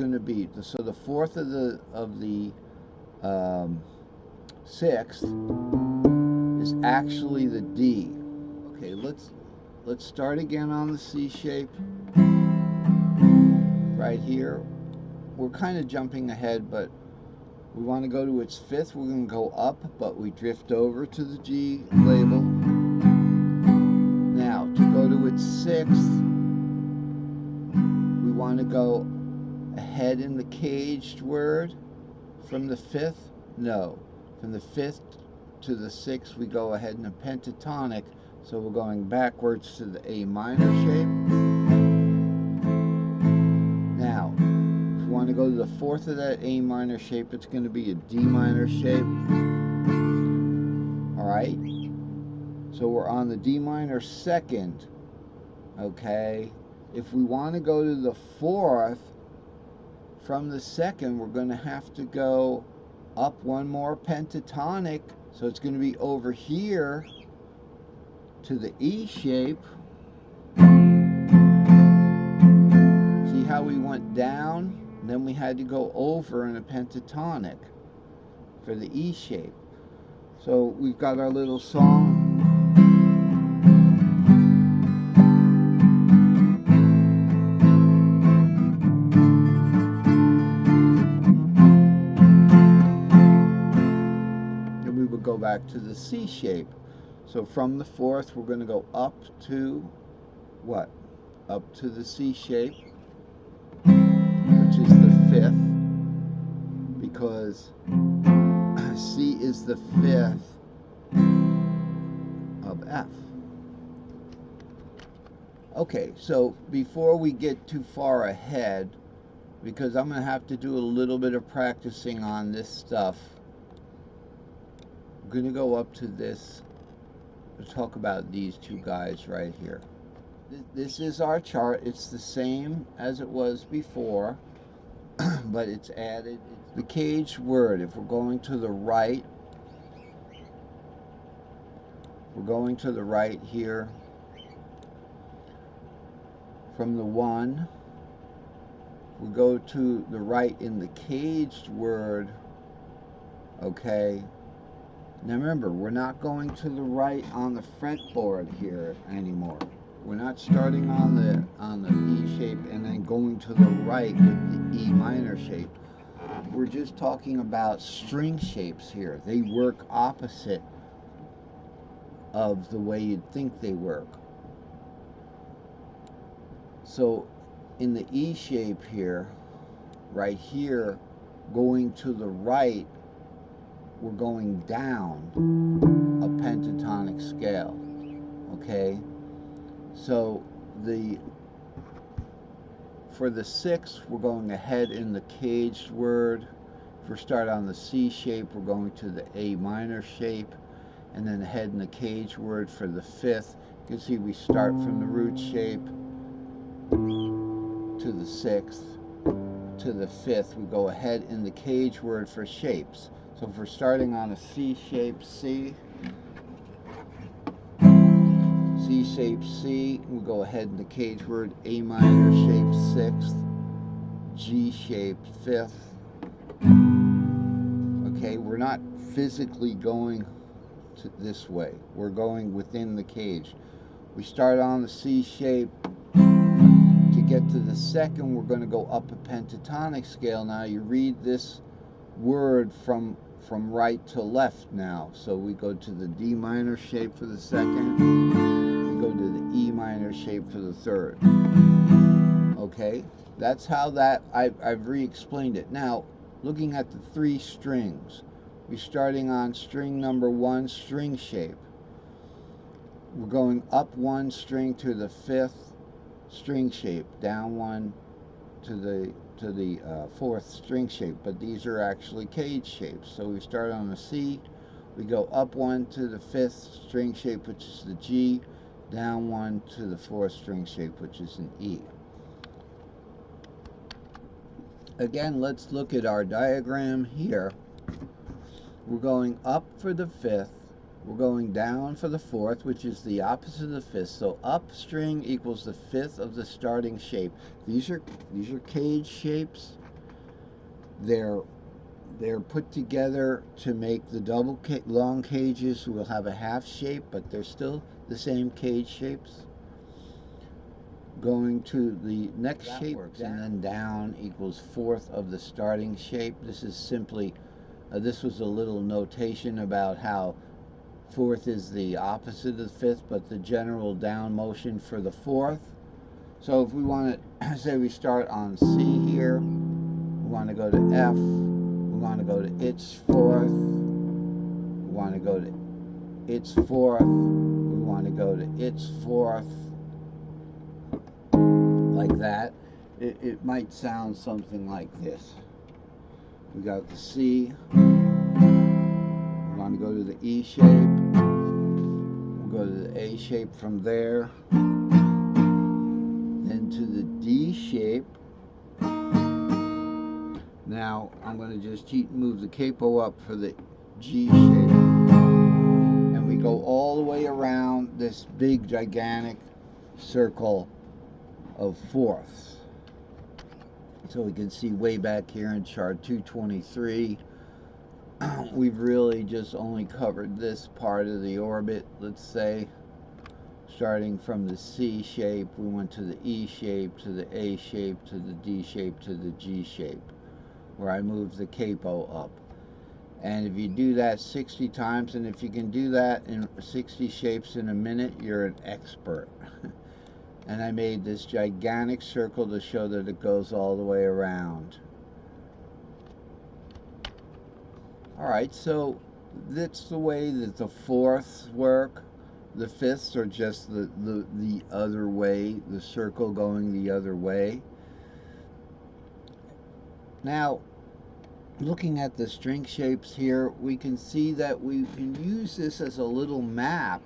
going to be, so the fourth of the sixth is actually the D. Okay, let's start again on the C shape right here. We're kind of jumping ahead, but we want to go to its fifth. We're going to go up, but we drift over to the G label. Now, to go to its sixth, we want to go ahead in the caged word from the fifth. No, from the fifth to the sixth, we go ahead in a pentatonic. So we're going backwards to the A minor shape. Now, if we want to go to the fourth of that A minor shape, it's going to be a D minor shape. Alright? So we're on the D minor second. Okay? If we want to go to the fourth, from the second, we're going to have to go up one more pentatonic. So it's going to be over here to the E shape. See how we went down, and then we had to go over in a pentatonic for the E shape. So we've got our little song. And we would go back to the C shape. So from the fourth, we're going to go up to what? Up to the C shape, which is the fifth, because C is the fifth of F. Okay, so before we get too far ahead, because I'm going to have to do a little bit of practicing on this stuff, I'm going to go up to this to talk about these two guys right here. This is our chart. It's the same as it was before, but it's added. It's the caged word. If we're going to the right, we're going to the right here. From the one, we go to the right in the caged word. Okay. Now remember, we're not going to the right on the fretboard here anymore. We're not starting on the E shape and then going to the right with the E minor shape. We're just talking about string shapes here. They work opposite of the way you'd think they work. So in the E shape here, right here, going to the right, we're going down a pentatonic scale. Okay, so for the sixth, we're going ahead in the caged word. If we start on the C shape, we're going to the A minor shape, and then ahead in the caged word for the fifth. You can see we start from the root shape to the sixth to the fifth. We go ahead in the caged word for shapes. So if we're starting on a C shape C, C shape C, we go ahead in the caged word A minor shape sixth, G shape fifth. Okay, we're not physically going this way. We're going within the cage. We start on the C shape. To get to the second, we're going to go up a pentatonic scale. Now you read this word from right to left now. So we go to the D minor shape for the second. We go to the E minor shape for the third. Okay, that's how that I've re-explained it. Now, looking at the three strings, we're starting on string number one, string shape. We're going up one string to the fifth string shape, down one to the fourth string shape, but these are actually cage shapes. So we start on a C, we go up one to the fifth string shape, which is the G, down one to the fourth string shape, which is an E. Again, let's look at our diagram here. We're going up for the fifth, we're going down for the fourth, which is the opposite of the fifth. So up string equals the fifth of the starting shape. These are cage shapes. They're put together to make the long cages will have a half shape, but they're still the same cage shapes. Going to the next shape, and then down equals fourth of the starting shape. This is simply, this was a little notation about how fourth is the opposite of fifth, but the general down motion for the fourth. So if we want to, say we start on C here, we want to go to F, we want to go to its fourth, we want to go to its fourth, we want to go to its fourth, like that. It might sound something like this. We got the C, we want to go to the E shape, we'll go to the A shape from there, then to the D shape. Now I'm going to just move the capo up for the G shape, and we go all the way around this big gigantic circle of fourths. So we can see way back here in chart 223, we've really just only covered this part of the orbit. Let's say starting from the C shape, we went to the E shape, to the A shape, to the D shape, to the G shape, where I moved the capo up. And if you do that 60 times, and if you can do that in 60 shapes in a minute, you're an expert. And I made this gigantic circle to show that it goes all the way around. Alright, so that's the way that the fourths work. The fifths are just the other way, the circle going the other way. Now, looking at the string shapes here, we can see that we can use this as a little map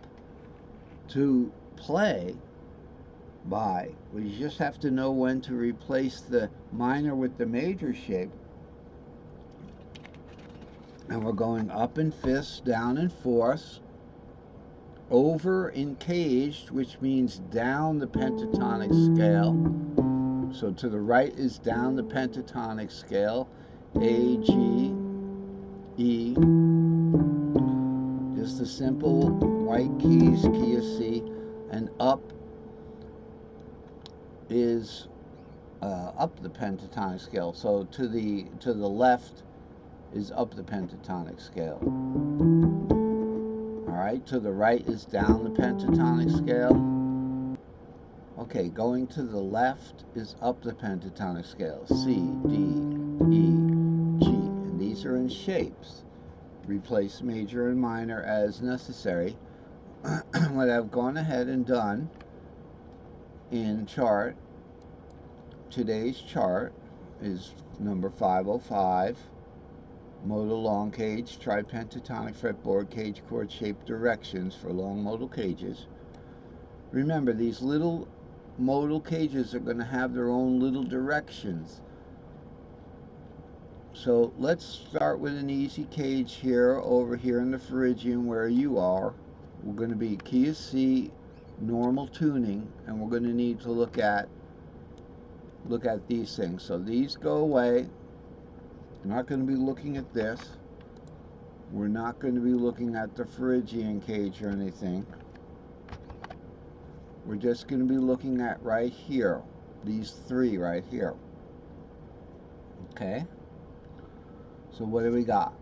to play by. We just have to know when to replace the minor with the major shape. And we're going up in fifths, down in fourths, over in caged, which means down the pentatonic scale. So to the right is down the pentatonic scale, A, G, E, just the simple white keys, key of C, and up is up the pentatonic scale. So to the left is up the pentatonic scale. Alright, to the right is down the pentatonic scale. Okay, going to the left is up the pentatonic scale. C, D, E, G. And these are in shapes. Replace major and minor as necessary. What I've gone ahead and done in chart, today's chart is number 505. Modal long cage, tripentatonic fretboard, cage chord shape directions for long modal cages. Remember, these little modal cages are going to have their own little directions. So let's start with an easy cage here, over here in the Phrygian where you are. We're going to be key of C, normal tuning, and we're going to need to look at these things. So these go away. We're not going to be looking at this. We're not going to be looking at the Phrygian cage or anything. We're just going to be looking at right here, these three right here. Okay? So what do we got?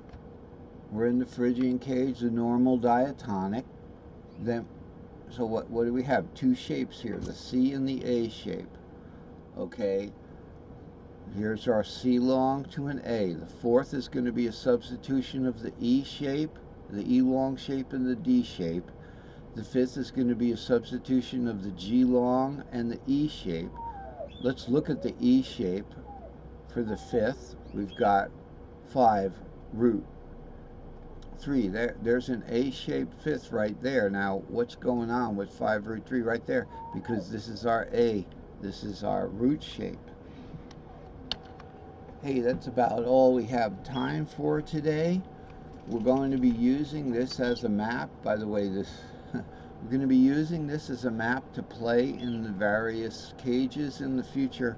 We're in the Phrygian cage, the normal diatonic. Then, so what do we have? Two shapes here, the C and the A shape. Okay? Here's our C long to an A. The fourth is going to be a substitution of the E shape, the E long shape, and the D shape. The fifth is going to be a substitution of the G long and the E shape. Let's look at the E shape for the fifth. We've got 5 root 3. There's an A-shaped fifth right there. Now, what's going on with 5 root 3 right there? Because this is our A. This is our root shape. Hey, that's about all we have time for today. We're going to be using this as a map. By the way, we're going to be using this as a map to play in the various cages in the future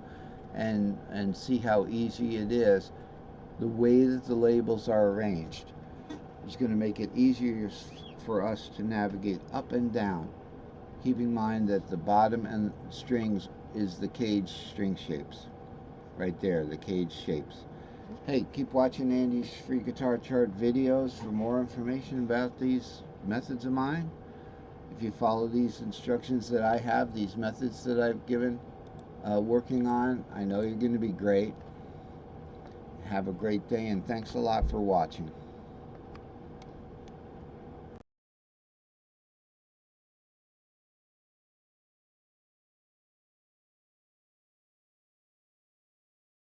and see how easy it is. the way that the labels are arranged is going to make it easier for us to navigate up and down. Keep in mind that the bottom and strings is the cage string shapes. Right there, the cage shapes. Hey, keep watching Andy's free guitar chart videos for more information about these methods of mine. If you follow these instructions that I have, these methods that I've given, working on, I know you're going to be great. Have a great day, and thanks a lot for watching.